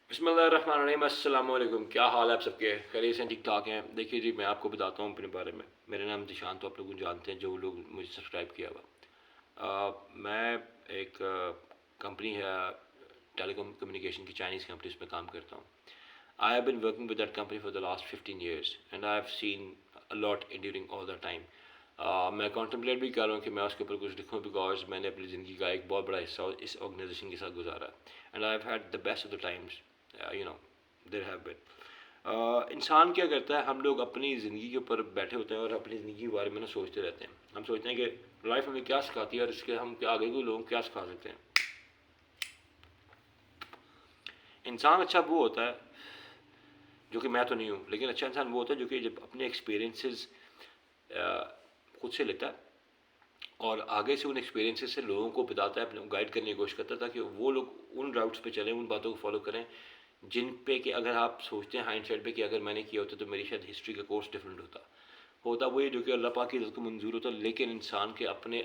बिस्मिल्लाहिर्रहमानिर्रहीम। अस्सलाम वालेकुम। क्या हाल है आप सबके? खैरियत से ठीक ठाक हैं? देखिए जी, मैं आपको बताता हूँ अपने बारे में। मेरा नाम दिशांत, तो आप लोग जानते हैं जो लोग मुझे सब्सक्राइब किया हुआ। मैं एक कंपनी है, टेलीकॉम कम्युनिकेशन की, चाइनीज़ कंपनी, उसमें काम करता हूँ। I have been working with that company for the last 15 years and I have seen a lot in during all the time. मैं कॉन्टम्पलेट भी कर रहा हूँ कि मैं उसके ऊपर कुछ लिखूँ, बिकॉज मैंने अपनी ज़िंदगी का एक बहुत बड़ा हिस्सा इस ऑर्गेनाइजेशन के साथ गुजारा। And I have had the best of the times, you know, there have been. इंसान क्या करता है, हम लोग अपनी ज़िंदगी के ऊपर बैठे होते हैं और अपनी ज़िंदगी के बारे में ना सोचते रहते हैं। हम सोचते हैं कि लाइफ हमें क्या सिखाती है और इसके हम क्या आगे के लोगों को क्या सिखा सकते हैं। इंसान अच्छा वो होता है, जो कि मैं तो नहीं हूँ, लेकिन अच्छा इंसान वो होता है जो कि जब अपने एक्सपीरियंसेस खुद से लेता है और आगे से उन एक्सपीरियंसेस से लोगों को बताता है, अपने गाइड करने की कोशिश करता है, ताकि वो लोग उन राउट्स पे चलें, उन बातों को फॉलो करें जिन पे कि अगर आप सोचते हैं हाइंड साइड पे कि अगर मैंने किया होता तो मेरी शायद हिस्ट्री का कोर्स डिफरेंट होता। होता वही जो कि अल्लाह पाक की इज़्ज़त को मंजूर होता, लेकिन इंसान के अपने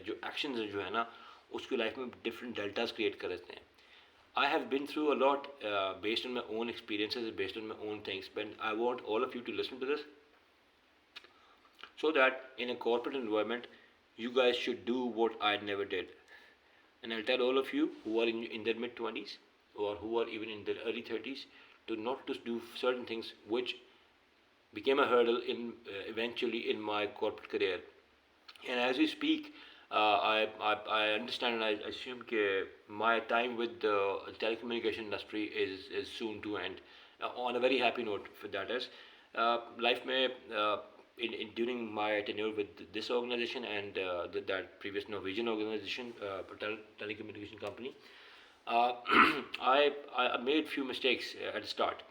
जो एक्शन जो है ना, उसकी लाइफ में डिफरेंट डेल्टाज क्रिएट कर देते हैं। I have been through a lot based on my own experiences, based on my own things, but I want all of you to listen to this so that in a corporate environment, you guys should do what I never did. And I'll tell all of you who are in their mid 20s or who are even in their early 30s to not to do certain things which became a hurdle in eventually in my corporate career. And as we speak, I understand and I assume that my time with the telecommunication industry is soon to end. On a very happy note, for that is, life may during my tenure with this organization and that previous Norwegian organization, telecommunication company, uh, I made few mistakes at the start.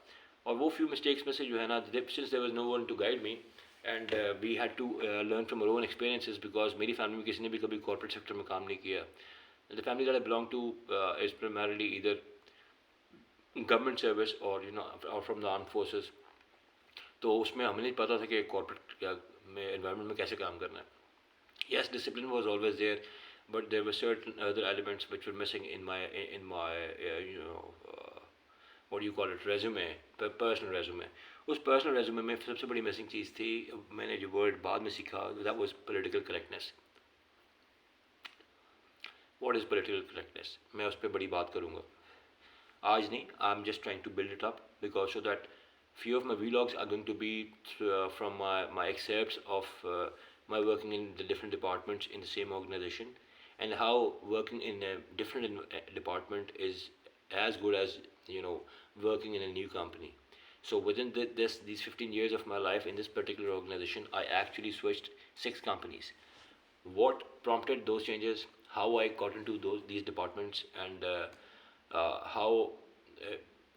और वो few mistakes में से जो है ना, since there was no one to guide me and we had to learn from our own experiences, because मेरी family में किसी ने भी कभी corporate sector में काम नहीं किया. The family that I belong to is primarily either government service or or from the armed forces. तो उसमें हमें नहीं पता था कि corporate में environment में कैसे काम करना है. Yes, discipline was always there, but there were certain other elements which were missing in my what do you call it, resume, personal resume. उस personal resume में सबसे बड़ी missing चीज़ थी, मैंने जो word बाद में सीखा, that was political correctness. What is political correctness? मैं उस पर बड़ी बात करूँगा आज नहीं. I'm just trying to build it up because so that few of my vlogs are going to be from my excerpts of my working in the different departments in the same organization, and how working in a different department is as good as working in a new company. So within these 15 years of my life in this particular organization, I actually switched 6 companies. What prompted those changes, how I got into these departments, and how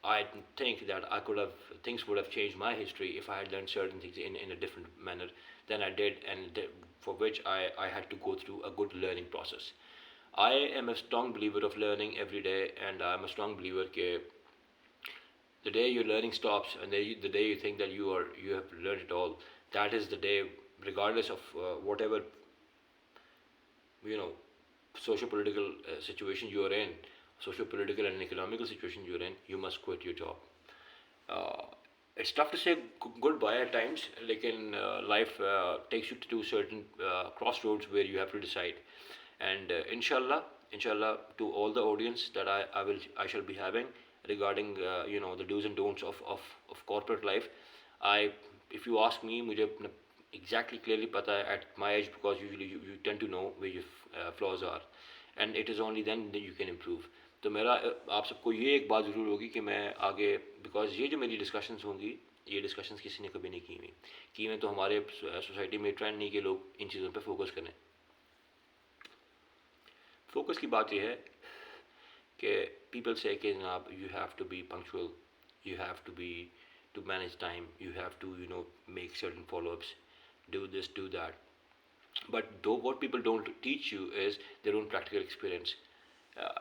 I think that I could have things would have changed my history if I had learned certain things in a different manner than I did, and for which I had to go through a good learning process. I am a strong believer of learning every day, and I'm a strong believer that the day your learning stops and the day you think that you have learned it all, that is the day, regardless of whatever you know socio-political situation you are in, socio-political and economical situation you're in, you must quit your job. uh, it's tough to say goodbye at times, like in life takes you to certain crossroads where you have to decide. And inshallah, to all the audience that I shall be having regarding the do's and don'ts of corporate life, I if you ask me, मुझे exactly clearly pata hai at my age, because usually you tend to know where your flaws are, and it is only then that you can improve. तो मेरा आप सबको ये एक बात ज़रूर होगी कि मैं आगे, बिकॉज ये जो मेरी डिस्कशंस होंगी, ये डिस्कशंस किसी ने कभी नहीं की हुई, कि मैं तो हमारे सोसाइटी में ट्रेंड नहीं कि लोग इन चीज़ों पे फोकस करें. फोकस की बात यह है कि पीपल से कि जनाब you have to be punctual, you have to be to manage time, you have to make certain follow-ups, do this, do that. But though what people don't teach you is their own practical experience.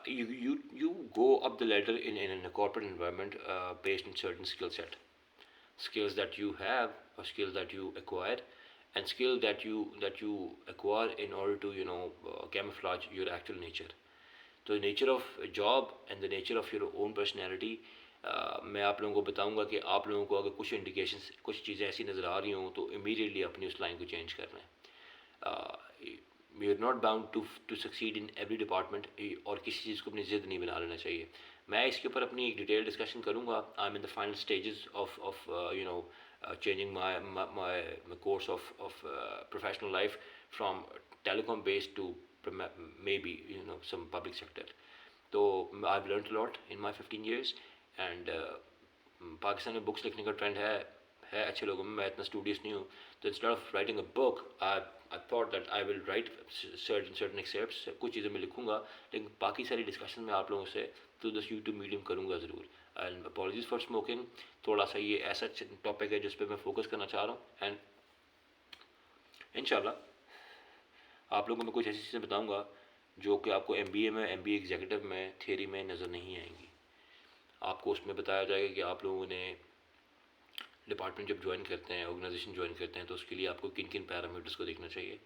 You go up the ladder in a corporate environment based on certain skills that you have, or skills that you acquire, and skill that you acquire in order to camouflage your actual nature. तो nature of job and the nature of your own personality, मैं आप लोगों को बताऊंगा कि आप लोगों को अगर कुछ इंडिकेशंस, कुछ चीज़ें ऐसी नज़र आ रही हों तो इमीडिएटली अपनी उस लाइन को चेंज करना है। We are not bound to succeed in every department, और किसी चीज़ को अपनी ज़िद नहीं बना लेना चाहिए। मैं इसके ऊपर अपनी एक डिटेल डिस्कशन करूँगा। I am in the final stages of you know changing my course of professional life from telecom based to maybe some public sector. So I've learned a lot in my 15 years, and Pakistan में books लिखने का trend है अच्छे लोगों में। मैं इतना studious नहीं हूँ, तो instead of writing a book I thought that I will write certain accepts, कुछ चीज़ें मैं लिखूँगा, लेकिन बाकी सारी डिस्कशन में आप लोगों से थ्रू दिस यूट्यूब मीडियम करूँगा ज़रूर। एंड अपॉलॉजीज़ फॉर स्मोकिंग, थोड़ा सा ये ऐसा टॉपिक है जिस पर मैं फोकस करना चाह रहा हूँ, एंड इंशाल्लाह आप लोगों को मैं कुछ ऐसी चीज़ें बताऊँगा जो कि आपको MBA में, MBA एग्जीक्यूटिव में, थियरी में नज़र नहीं आएंगी। आपको उसमें बताया जाएगा कि आप लोगों ने डिपार्टमेंट जब ज्वाइन करते हैं, ऑर्गेनाइजेशन ज्वाइन करते हैं, तो उसके लिए आपको किन किन पैरामीटर्स को देखना चाहिए।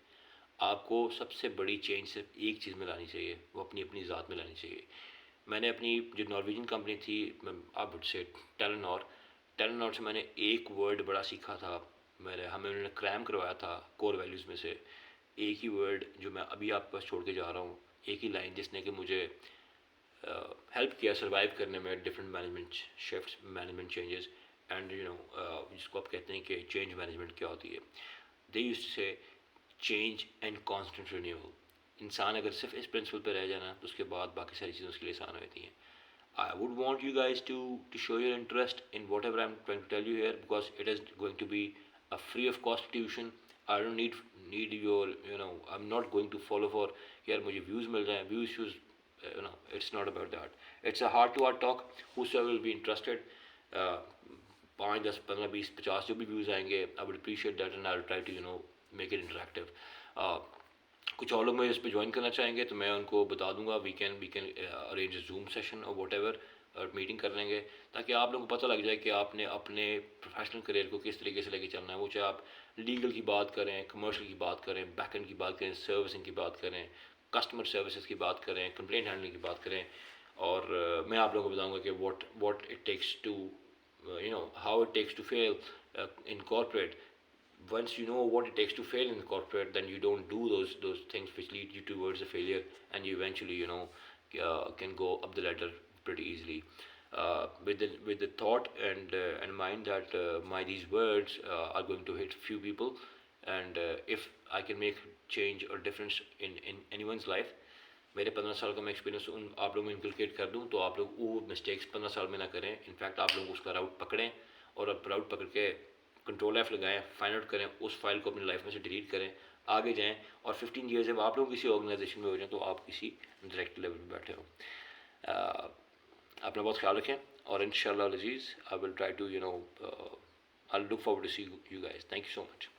आपको सबसे बड़ी चेंज सिर्फ एक चीज़ में लानी चाहिए, वो अपनी अपनी ज़ात में लानी चाहिए। मैंने अपनी जो नॉर्वेजियन कंपनी थी, आप से टेलेनॉर से मैंने एक वर्ड बड़ा सीखा था। हमें उन्होंने क्रैम करवाया था कोर वैल्यूज़ में से एक ही वर्ड जो मैं अभी आपके पास छोड़ के जा रहा हूँ, एक ही लाइन जिसने कि मुझे हेल्प किया सर्वाइव करने में different management shifts, management changes, and जिसको आप कहते हैं कि चेंज मैनेजमेंट क्या होती है। दे यूज्ड टू से चेंज एंड कांस्टेंट रिन्यूअल। इंसान अगर सिर्फ इस प्रिंसिपल पे रह जाना तो उसके बाद बाकी सारी चीज़ें उसके लिए आसान होती हैं। I would want you guys to show your interest in whatever I'm trying to tell you here, because it is going to be a free of cost tuition. I don't need your, I'm not going to follow for यार मुझे views मिल रहे हैं, views, it's not about that. It's a heart to heart talk. Whosoever will be interested, 5, 10, 15, 20, 50 जो भी views आएंगे, I would appreciate that, and I'll try to make it interactive. कुछ और लोग मेरे इस पर ज्वाइन करना चाहेंगे तो मैं उनको बता दूंगा, we can arrange Zoom session और वट एवर, और मीटिंग कर लेंगे, ताकि आप लोगों को पता लग जाए कि आपने अपने प्रोफेशनल करियर को किस तरीके से लेके चलना है। वो चाहे आप लीगल की बात करें, कमर्शियल की बात करें, बैकएंड की बात करें, सर्विसिंग की बात करें, कस्टमर सर्विसेज की बात करें, कंप्लेंट हैंडलिंग की बात करें, और मैं आप लोगों को बताऊँगा कि what it takes to how it takes to fail in corporate. Once you know what it takes to fail in corporate, then you don't do those things which lead you towards a failure, and you eventually can go up the ladder pretty easily. With the thought and mind that my these words are going to hit few people, and if I can make change or difference in anyone's life, मेरे 15 साल का मैं experience उन आप लोगों में inculcate कर दूँ, तो आप लोग वो मिस्टेक्स 15 साल में ना करें। इनफैक्ट आप लोग उसका राउट पकड़ें, और अब राउट पकड़ के कंट्रोल F लगाएं, फाइंड आउट करें, उस फाइल को अपनी लाइफ में से डिलीट करें, आगे जाएं, और 15 ईयर्स जब आप लोग किसी ऑर्गेनाइजेशन में हो जाएं तो आप किसी डायरेक्ट लेवल पर बैठे हो। अपना बहुत ख्याल रखें, और इंशाल्लाह अज़ीज़ I will try to I look forward to see you guys. Thank you so much.